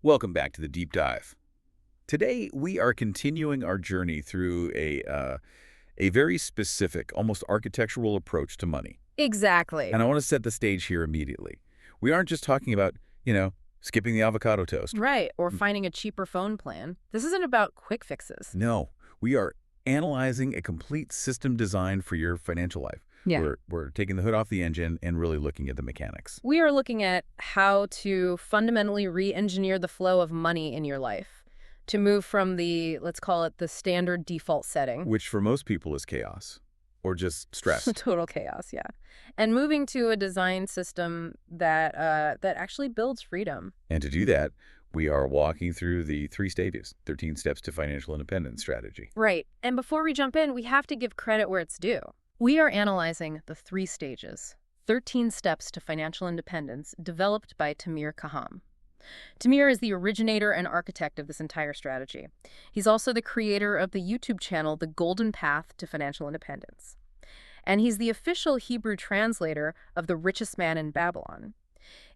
Welcome back to the Deep Dive. Today, we are continuing our journey through a very specific, almost architectural approach to money. Exactly. And I want to set the stage here immediately. We aren't just talking about, skipping the avocado toast. Right, or finding a cheaper phone plan. This isn't about quick fixes. No, we are analyzing a complete system design for your financial life. Yeah. We're taking the hood off the engine and really looking at the mechanics. We are looking at how to fundamentally re-engineer the flow of money in your life to move from the, let's call it the standard default setting. Which for most people is chaos or just stress. Total chaos, yeah. And moving to a design system that actually builds freedom. And to do that, we are walking through the 3 stages, 13 steps to financial independence strategy. Right. And before we jump in, we have to give credit where it's due. We are analyzing the 3 stages, 13 steps to financial independence, developed by Tamir Kaham. Tamir is the originator and architect of this entire strategy. He's also the creator of the YouTube channel, The Golden Path to Financial Independence. And he's the official Hebrew translator of The Richest Man in Babylon.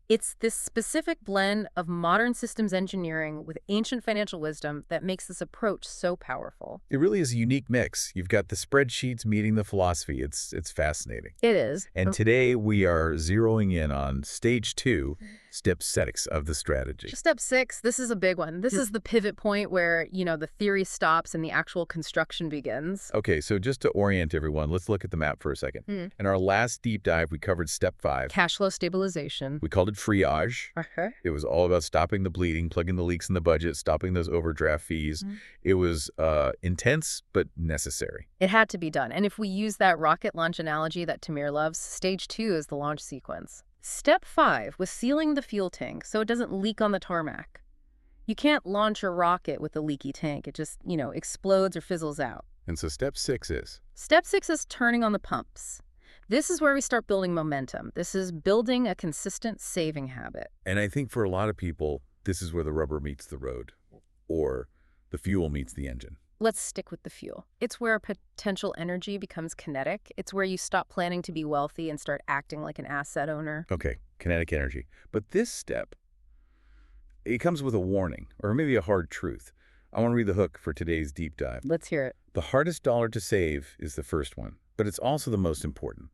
It's this specific blend of modern systems engineering with ancient financial wisdom that makes this approach so powerful. It really is a unique mix. You've got the spreadsheets meeting the philosophy. It's fascinating. It is. And today we are zeroing in on stage 2, step 6 of the strategy. Step 6, this is a big one. This is the pivot point where, the theory stops and the actual construction begins. Okay, so just to orient everyone, let's look at the map for a second. In our last deep dive, we covered step 5. Cash flow stabilization. We called it triage. Okay. It was all about stopping the bleeding, plugging the leaks in the budget, stopping those overdraft fees. It was intense, but necessary. It had to be done. And if we use that rocket launch analogy that Tamir loves, stage 2 is the launch sequence. Step 5 was sealing the fuel tank so it doesn't leak on the tarmac. You can't launch a rocket with a leaky tank. It just, explodes or fizzles out. And so step 6 is? Step 6 is turning on the pumps. This is where we start building momentum. This is building a consistent saving habit. And I think for a lot of people, this is where the rubber meets the road, or the fuel meets the engine. Let's stick with the fuel. It's where potential energy becomes kinetic. It's where you stop planning to be wealthy and start acting like an asset owner. Okay, kinetic energy. But this step, it comes with a warning, or maybe a hard truth. I want to read the hook for today's deep dive. Let's hear it. The hardest dollar to save is the first one, but it's also the most important.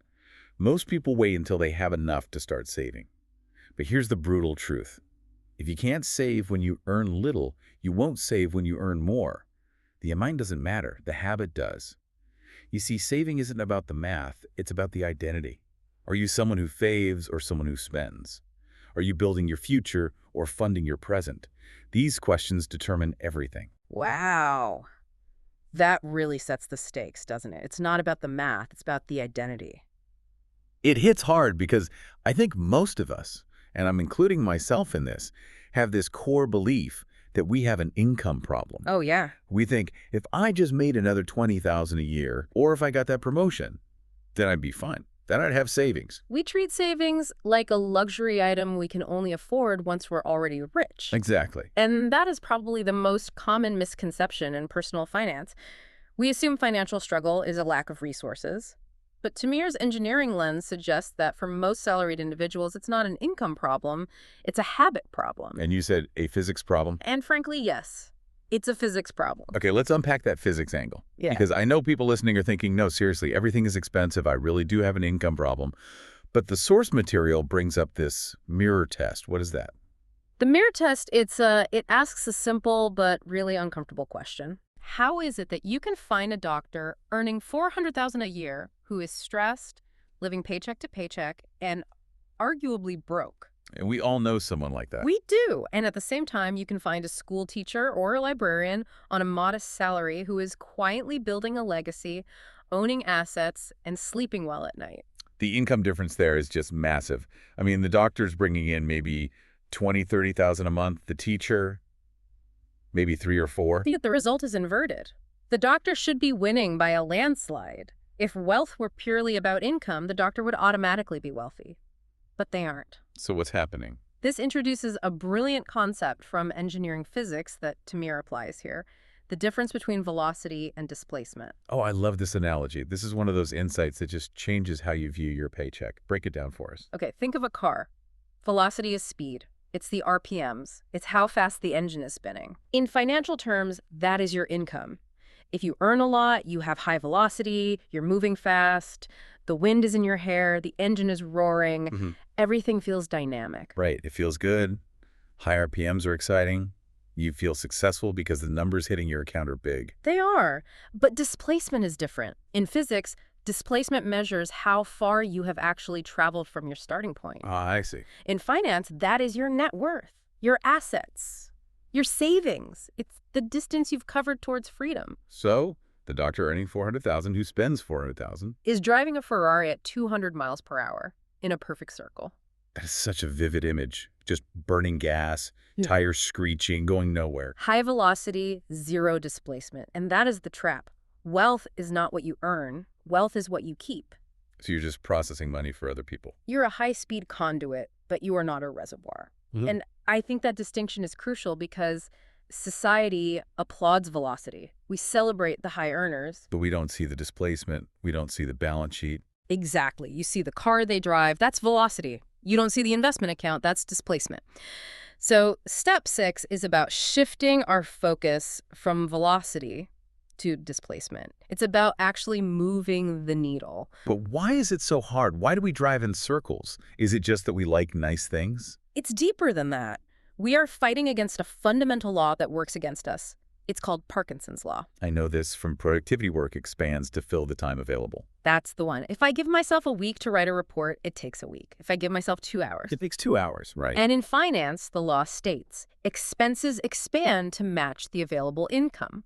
Most people wait until they have enough to start saving. But here's the brutal truth. If you can't save when you earn little, you won't save when you earn more. The amount doesn't matter. The habit does. You see, saving isn't about the math. It's about the identity. Are you someone who saves or someone who spends? Are you building your future or funding your present? These questions determine everything. Wow. That really sets the stakes, doesn't it? It's not about the math. It's about the identity. It hits hard because I think most of us, and I'm including myself in this, have this core belief that we have an income problem. Oh, yeah. We think, if I just made another $20,000 a year, or if I got that promotion, then I'd be fine. Then I'd have savings. We treat savings like a luxury item we can only afford once we're already rich. Exactly. And that is probably the most common misconception in personal finance. We assume financial struggle is a lack of resources. But Tamir's engineering lens suggests that for most salaried individuals, it's not an income problem, it's a habit problem. And you said a physics problem? And frankly, yes, it's a physics problem. Okay, let's unpack that physics angle. Yeah. Because I know people listening are thinking, no, seriously, everything is expensive. I really do have an income problem. But the source material brings up this mirror test. What is that? The mirror test, it asks a simple but really uncomfortable question. How is it that you can find a doctor earning $400,000 a year who is stressed, living paycheck to paycheck, and arguably broke? And we all know someone like that. We do. And at the same time, you can find a school teacher or a librarian on a modest salary who is quietly building a legacy, owning assets, and sleeping well at night. The income difference there is just massive. I mean, the doctor's bringing in maybe $20,000, $30,000 a month. The teacher, maybe 3 or 4. Yet the result is inverted. The doctor should be winning by a landslide. If wealth were purely about income, the doctor would automatically be wealthy. But they aren't. So what's happening? This introduces a brilliant concept from engineering physics that Tamir applies here, the difference between velocity and displacement. Oh, I love this analogy. This is one of those insights that just changes how you view your paycheck. Break it down for us. Okay, think of a car. Velocity is speed. It's the RPMs. It's how fast the engine is spinning. In financial terms, that is your income. If you earn a lot, you have high velocity, you're moving fast, the wind is in your hair, the engine is roaring, everything feels dynamic. Right. It feels good. High RPMs are exciting. You feel successful because the numbers hitting your account are big. They are, but displacement is different. In physics, displacement measures how far you have actually traveled from your starting point. Ah, I see. In finance, that is your net worth, your assets, your savings. It's the distance you've covered towards freedom. So, the doctor earning $400,000 who spends $400,000 is driving a Ferrari at 200 miles per hour in a perfect circle. That is such a vivid image. Just burning gas, tires screeching, going nowhere. High velocity, zero displacement. And that is the trap. Wealth is not what you earn. Wealth is what you keep. So you're just processing money for other people. You're a high-speed conduit, but you are not a reservoir. And I think that distinction is crucial because society applauds velocity. We celebrate the high earners. But we don't see the displacement. We don't see the balance sheet. Exactly. You see the car they drive, that's velocity. You don't see the investment account, that's displacement. So step 6 is about shifting our focus from velocity to displacement. It's about actually moving the needle. But why is it so hard? Why do we drive in circles? Is it just that we like nice things? It's deeper than that. We are fighting against a fundamental law that works against us. It's called Parkinson's law. I know this from productivity work expands to fill the time available. That's the one. If I give myself a week to write a report, it takes a week. If I give myself 2 hours. It takes 2 hours, right? And in finance, the law states, expenses expand to match the available income.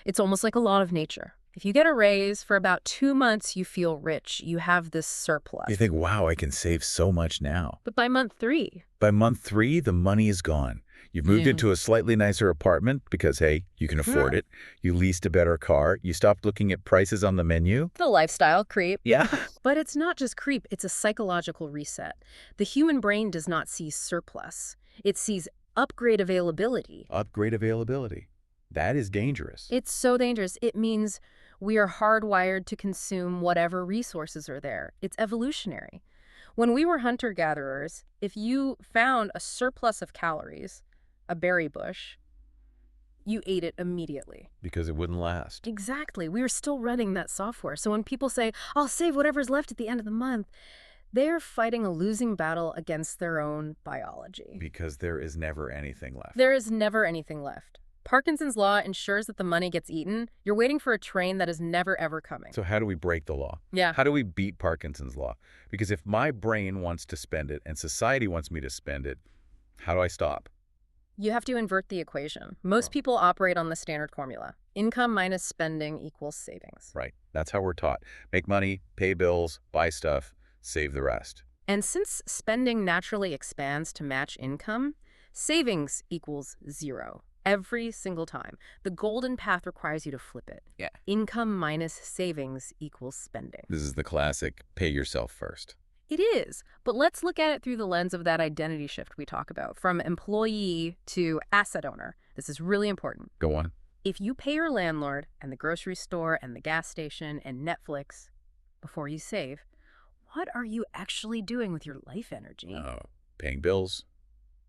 It's almost like a law of nature. If you get a raise, for about 2 months, you feel rich. You have this surplus. You think, wow, I can save so much now. But by month 3... By month 3, the money is gone. You've moved into a slightly nicer apartment because, hey, you can afford it. You leased a better car. You stopped looking at prices on the menu. The lifestyle creep. Yeah. But it's not just creep. It's a psychological reset. The human brain does not see surplus. It sees upgrade availability. Upgrade availability. That is dangerous. It's so dangerous. It means we are hardwired to consume whatever resources are there. It's evolutionary. When we were hunter-gatherers, if you found a surplus of calories, a berry bush, you ate it immediately. Because it wouldn't last. Exactly. We are still running that software. So when people say, I'll save whatever's left at the end of the month, they're fighting a losing battle against their own biology. Because there is never anything left. There is never anything left. Parkinson's law ensures that the money gets eaten. You're waiting for a train that is never, ever coming. So how do we break the law? Yeah. How do we beat Parkinson's law? Because if my brain wants to spend it and society wants me to spend it, how do I stop? You have to invert the equation. Most people operate on the standard formula. Income minus spending equals savings. Right. That's how we're taught. Make money, pay bills, buy stuff, save the rest. And since spending naturally expands to match income, savings equals 0. Every single time. The golden path requires you to flip it. Yeah. Income minus savings equals spending. This is the classic, pay yourself first. It is, but let's look at it through the lens of that identity shift we talk about, from employee to asset owner. This is really important. Go on. If you pay your landlord and the grocery store and the gas station and Netflix before you save, what are you actually doing with your life energy? Paying bills,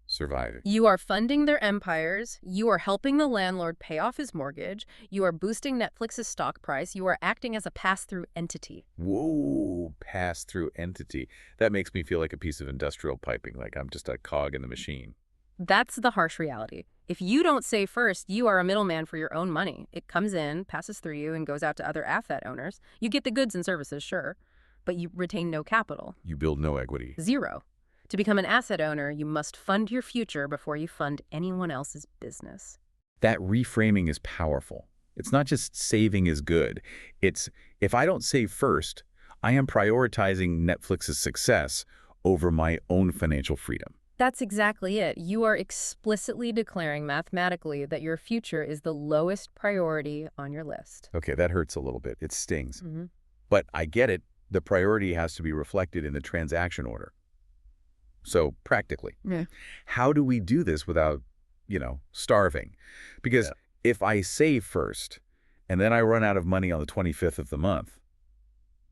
surviving. You are funding their empires. You are helping the landlord pay off his mortgage. You are boosting Netflix's stock price. You are acting as a pass-through entity. Whoa, pass-through entity. That makes me feel like a piece of industrial piping, like I'm just a cog in the machine. That's the harsh reality. If you don't save first, you are a middleman for your own money. It comes in, passes through you, and goes out to other asset owners. You get the goods and services, sure, but you retain no capital. You build no equity. 0. To become an asset owner, you must fund your future before you fund anyone else's business. That reframing is powerful. It's not just saving is good. It's, if I don't save first, I am prioritizing Netflix's success over my own financial freedom. That's exactly it. You are explicitly declaring mathematically that your future is the lowest priority on your list. Okay, that hurts a little bit. It stings. But I get it. The priority has to be reflected in the transaction order. So practically, how do we do this without, starving? Because if I save first and then I run out of money on the 25th of the month,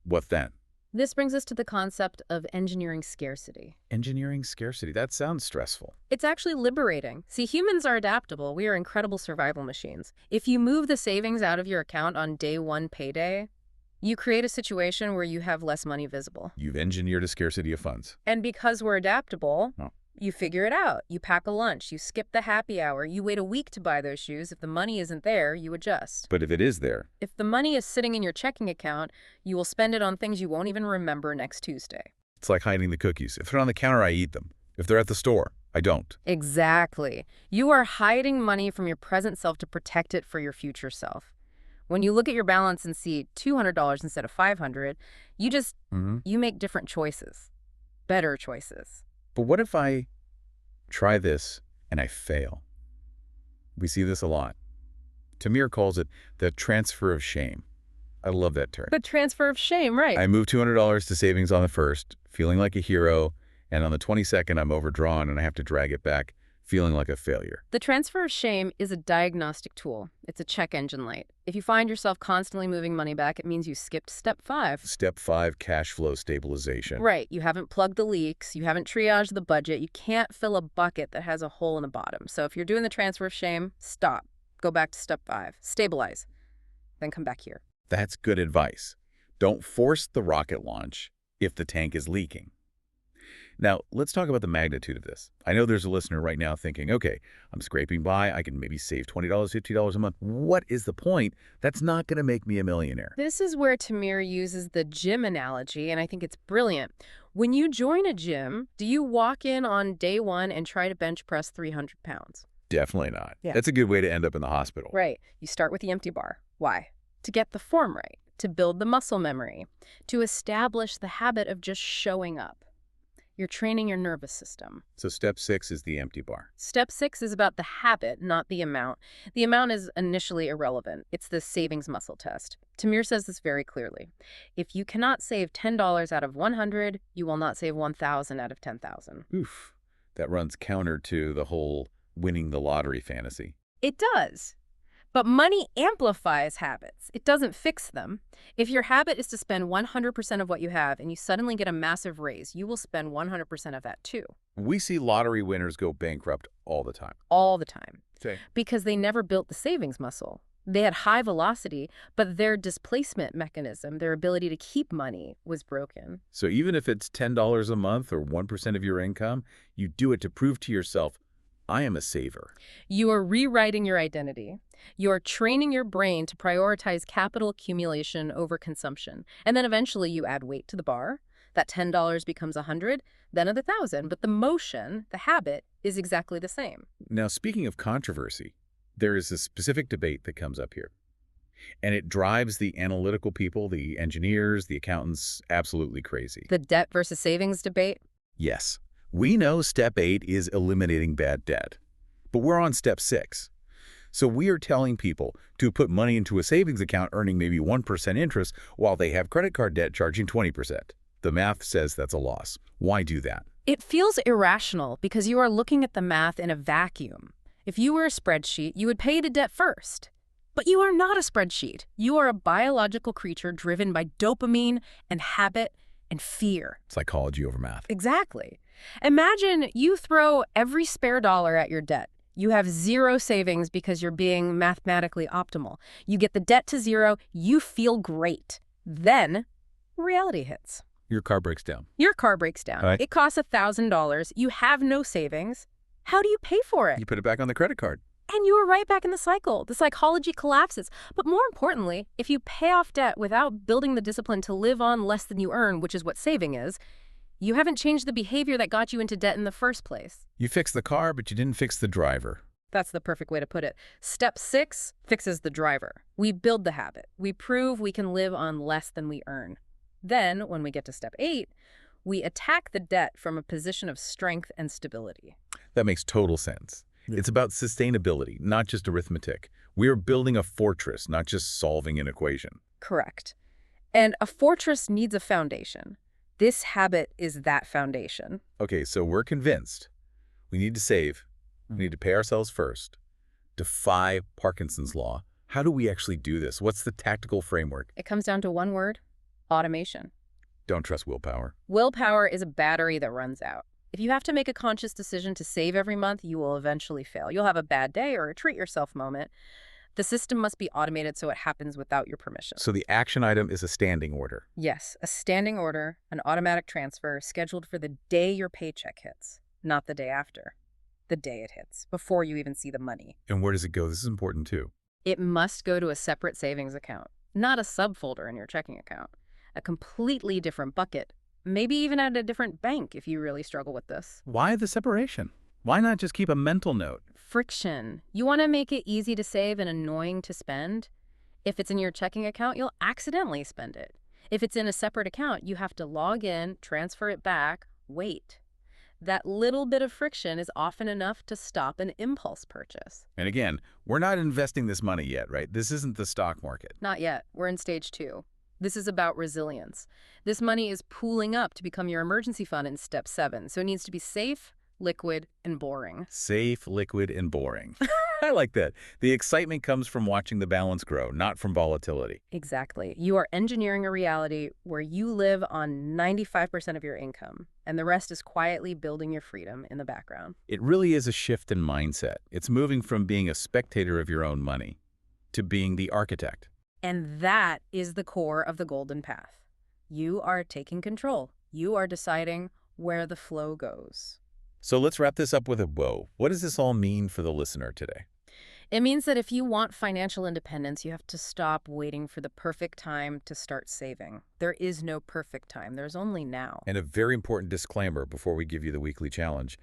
what then? This brings us to the concept of engineering scarcity. Engineering scarcity. That sounds stressful. It's actually liberating. See, humans are adaptable. We are incredible survival machines. If you move the savings out of your account on day one payday, you create a situation where you have less money visible. You've engineered a scarcity of funds. And because we're adaptable, Oh. you figure it out. You pack a lunch, you skip the happy hour, you wait a week to buy those shoes. If the money isn't there, you adjust. But if it is there, If the money is sitting in your checking account, you will spend it on things you won't even remember next Tuesday. it's like hiding the cookies. If they're on the counter, I eat them. If they're at the store, I don't. Exactly. You are hiding money from your present self to protect it for your future self. When you look at your balance and see $200 instead of $500, you make different choices, better choices. But what if I try this and I fail? We see this a lot. Tamir calls it the transfer of shame. I love that term. The transfer of shame, right? I move $200 to savings on the 1st, feeling like a hero, and on the 22nd, I'm overdrawn and I have to drag it back, feeling like a failure. The transfer of shame is a diagnostic tool. It's a check engine light. If you find yourself constantly moving money back, it means you skipped step 5. Step 5, cash flow stabilization. Right. You haven't plugged the leaks. You haven't triaged the budget. You can't fill a bucket that has a hole in the bottom. So if you're doing the transfer of shame, stop. Go back to step 5. Stabilize. Then come back here. That's good advice. Don't force the rocket launch if the tank is leaking. Now, let's talk about the magnitude of this. I know there's a listener right now thinking, okay, I'm scraping by. I can maybe save $20, $50 a month. What is the point? That's not going to make me a millionaire. This is where Tamir uses the gym analogy, and I think it's brilliant. When you join a gym, do you walk in on day one and try to bench press 300 pounds? Definitely not. Yeah. That's a good way to end up in the hospital. Right. You start with the empty bar. Why? To get the form right, to build the muscle memory, to establish the habit of just showing up. You're training your nervous system. So step 6 is the empty bar. Step 6 is about the habit, not the amount. The amount is initially irrelevant. It's the savings muscle test. Tamir says this very clearly. If you cannot save $10 out of 100, you will not save 1,000 out of 10,000. Oof. That runs counter to the whole winning the lottery fantasy. It does. But money amplifies habits. It doesn't fix them. If your habit is to spend 100% of what you have and you suddenly get a massive raise, you will spend 100% of that too. We see lottery winners go bankrupt all the time. All the time. Okay. Because they never built the savings muscle. They had high velocity, but their displacement mechanism, their ability to keep money, was broken. So even if it's $10 a month or 1% of your income, you do it to prove to yourself, I am a saver. You are rewriting your identity. You are training your brain to prioritize capital accumulation over consumption. And then eventually you add weight to the bar. That $10 becomes $100, then $1,000. But the motion, the habit, is exactly the same. Now, speaking of controversy, there is a specific debate that comes up here. And it drives the analytical people, the engineers, the accountants, absolutely crazy. The debt versus savings debate? Yes. We know step 8 is eliminating bad debt, but we're on step 6. So we are telling people to put money into a savings account earning maybe 1% interest while they have credit card debt charging 20%. The math says that's a loss. Why do that? It feels irrational because you are looking at the math in a vacuum. If you were a spreadsheet, you would pay the debt first. But you are not a spreadsheet. You are a biological creature driven by dopamine and habit and fear. Psychology over math. Exactly. Imagine you throw every spare dollar at your debt. You have zero savings because you're being mathematically optimal. You get the debt to zero, you feel great. Then reality hits. Your car breaks down. Your car breaks down. Right. It costs $1,000. You have no savings. How do you pay for it? You put it back on the credit card. And you are right back in the cycle. The psychology collapses. But more importantly, if you pay off debt without building the discipline to live on less than you earn, which is what saving is, you haven't changed the behavior that got you into debt in the first place. You fixed the car, but you didn't fix the driver. That's the perfect way to put it. Step 6 fixes the driver. We build the habit. We prove we can live on less than we earn. Then, when we get to step 8, we attack the debt from a position of strength and stability. That makes total sense. It's about sustainability, not just arithmetic. We're building a fortress, not just solving an equation. Correct. And a fortress needs a foundation. This habit is that foundation. Okay, so we're convinced we need to save. We need to pay ourselves first. Defy Parkinson's law. How do we actually do this? What's the tactical framework? It comes down to one word: automation. Don't trust willpower. Willpower is a battery that runs out. If you have to make a conscious decision to save every month, you will eventually fail. You'll have a bad day or a treat yourself moment. The system must be automated so it happens without your permission. So the action item is a standing order. Yes, a standing order, an automatic transfer scheduled for the day your paycheck hits, not the day after. The day it hits, before you even see the money. And where does it go? This is important too. It must go to a separate savings account, not a subfolder in your checking account. A completely different bucket, maybe even at a different bank if you really struggle with this. Why the separation? Why not just keep a mental note? Friction. You want to make it easy to save and annoying to spend? If it's in your checking account, you'll accidentally spend it. If it's in a separate account, you have to log in, transfer it back, wait. That little bit of friction is often enough to stop an impulse purchase. And again, we're not investing this money yet, right? This isn't the stock market. Not yet. We're in stage 2. This is about resilience. This money is pooling up to become your emergency fund in step 7, so it needs to be safe, liquid, and boring. Safe, liquid, and boring. I like that. The excitement comes from watching the balance grow, not from volatility. Exactly. You are engineering a reality where you live on 95% of your income, and the rest is quietly building your freedom in the background. It really is a shift in mindset. It's moving from being a spectator of your own money to being the architect. And that is the core of the golden path. You are taking control. You are deciding where the flow goes. So let's wrap this up with a bow. What does this all mean for the listener today? It means that if you want financial independence, you have to stop waiting for the perfect time to start saving. There is no perfect time. There's only now. And a very important disclaimer before we give you the weekly challenge.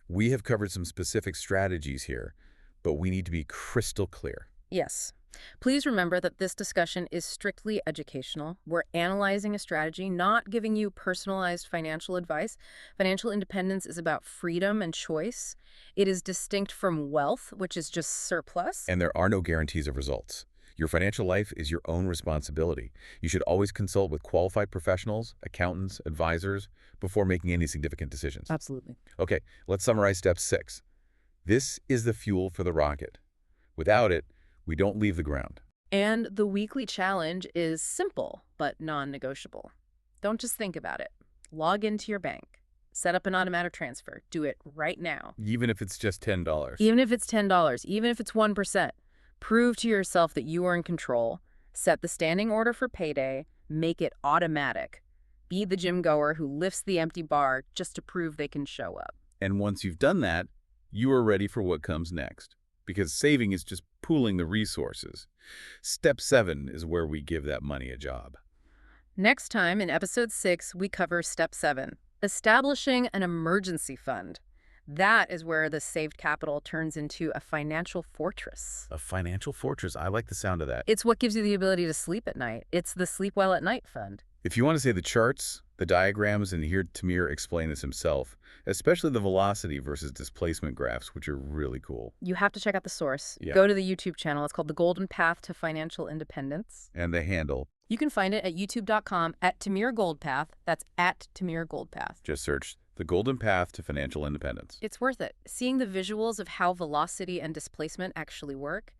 We have covered some specific strategies here, but we need to be crystal clear. Yes. Please remember that this discussion is strictly educational. We're analyzing a strategy, not giving you personalized financial advice. Financial independence is about freedom and choice. It is distinct from wealth, which is just surplus. And there are no guarantees of results. Your financial life is your own responsibility. You should always consult with qualified professionals, accountants, advisors, before making any significant decisions. Absolutely. Okay, let's summarize step 6. This is the fuel for the rocket. Without it, we don't leave the ground. And the weekly challenge is simple, but non-negotiable. Don't just think about it. Log into your bank. Set up an automatic transfer. Do it right now. Even if it's just $10. Even if it's $10, even if it's 1%. Prove to yourself that you are in control. Set the standing order for payday. Make it automatic. Be the gym goer who lifts the empty bar just to prove they can show up. And once you've done that, you are ready for what comes next. Because saving is just pooling the resources. Step 7 is where we give that money a job. Next time, in episode 6, we cover step 7, establishing an emergency fund. That is where the saved capital turns into a financial fortress. A financial fortress. I like the sound of that. It's what gives you the ability to sleep at night. It's the sleep well at night fund. If you want to see the charts, the diagrams, and hear Tamir explain this himself, especially the velocity versus displacement graphs, which are really cool. You have to check out the source. Yeah. Go to the YouTube channel. It's called The Golden Path to Financial Independence. And the handle. You can find it at youtube.com at Tamir Goldpath. That's at Tamir Goldpath. Just search The Golden Path to Financial Independence. It's worth it. Seeing the visuals of how velocity and displacement actually work,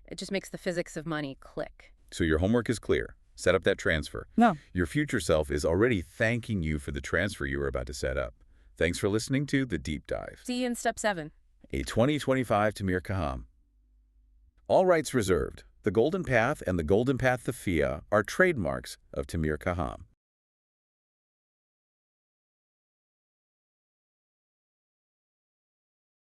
it just makes the physics of money click. So your homework is clear. Set up that transfer. No. Your future self is already thanking you for the transfer you are about to set up. Thanks for listening to The Deep Dive. See you in step 7. A 2025 Tamir Kaham. All rights reserved. The Golden Path and the Golden Path Thafia are trademarks of Tamir Kaham.